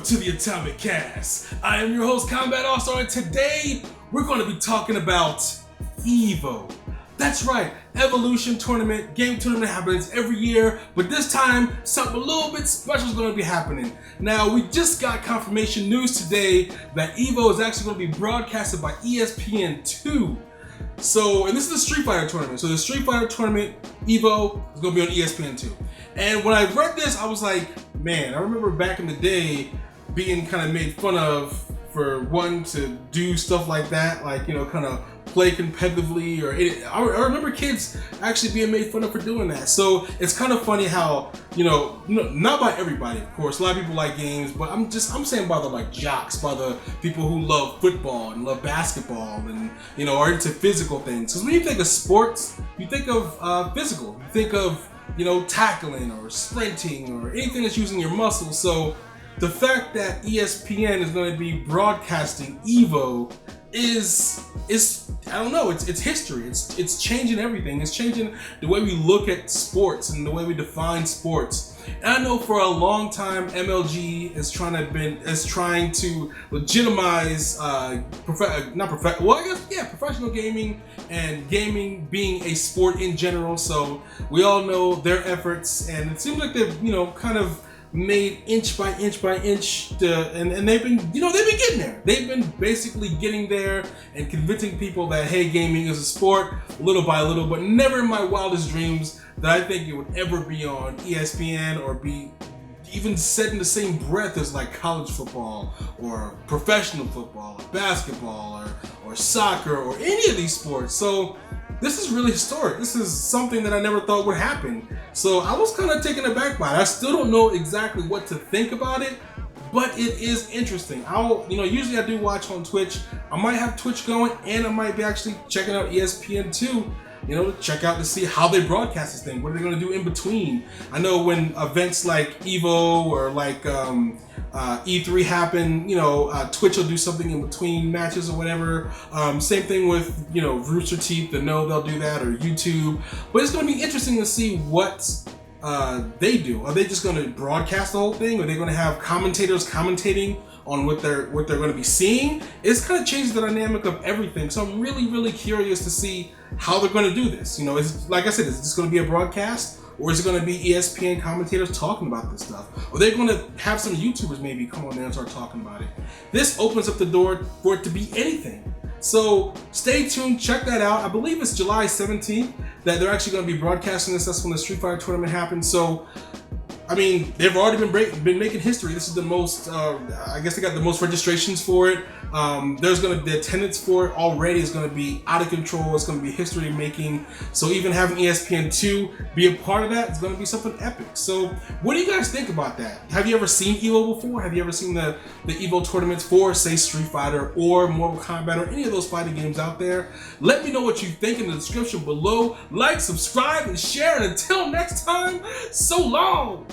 to the Atomic KAS. I am your host, Kombat AllStar, and today we're going to be talking about EVO. That's right, Evolution Tournament, game tournament happens every year, but this time something a little bit special is going to be happening. Now, we just got confirmation news today that EVO is actually going to be broadcasted by ESPN2. So, and this is the Street Fighter tournament. So the Street Fighter tournament, EVO, is going to be on ESPN2. And when I read this, I was like, man, I remember back in the day being kind of made fun of for wanting to do stuff like that, like, you know, kind of play competitively, or I remember kids actually being made fun of for doing that. So it's kind of funny how, you know, not by everybody, of course. A lot of people like games, but I'm saying by the like jocks, by the people who love football and love basketball and, you know, are into physical things. Because when you think of sports, you think of physical. You think of, you know, tackling or sprinting or anything that's using your muscles. So the fact that ESPN is going to be broadcasting EVO is I don't know, it's history. It's changing everything. It's changing the way we look at sports and the way we define sports. And I know for a long time MLG is trying to legitimize professional gaming and gaming being a sport in general. So we all know their efforts, and it seems like they've, you know, kind of made inch by inch by inch and they've been getting there. They've been basically getting there and convincing people that, hey, gaming is a sport, little by little, but never in my wildest dreams that I think it would ever be on ESPN or be even said in the same breath as like college football or professional football or basketball or soccer or any of these sports. So this is really historic. This is something that I never thought would happen. So I was kind of taken aback by it. I still don't know exactly what to think about it, but it is interesting. Usually I do watch on Twitch. I might have Twitch going, and I might be actually checking out ESPN2, you know, to check out to see how they broadcast this thing. What are they going to do in between? I know when events like EVO or like E3 happen, you know, Twitch will do something in between matches or whatever. Same thing with, you know, Rooster Teeth, they'll do that, or YouTube. But it's going to be interesting to see what they do. Are they just going to broadcast the whole thing? Are they going to have commentators commentating on what they're going to be seeing? It's kind of changed the dynamic of everything. So I'm really, really curious to see how they're going to do this. You know, like I said, is this going to be a broadcast? Or is it going to be ESPN commentators talking about this stuff? Or are they going to have some YouTubers maybe come on there and start talking about it? This opens up the door for it to be anything. So stay tuned, check that out. I believe it's July 17th that they're actually going to be broadcasting this. That's when the Street Fighter tournament happens. So, I mean, they've already been making history. This is the most, I guess they got the most registrations for it. The attendance for it already is going to be out of control. It's going to be history making. So even having ESPN2 be a part of that is going to be something epic. So what do you guys think about that? Have you ever seen EVO before? Have you ever seen the EVO tournaments for, say, Street Fighter or Mortal Kombat or any of those fighting games out there? Let me know what you think in the description below. Like, subscribe, and share. And until next time, so long.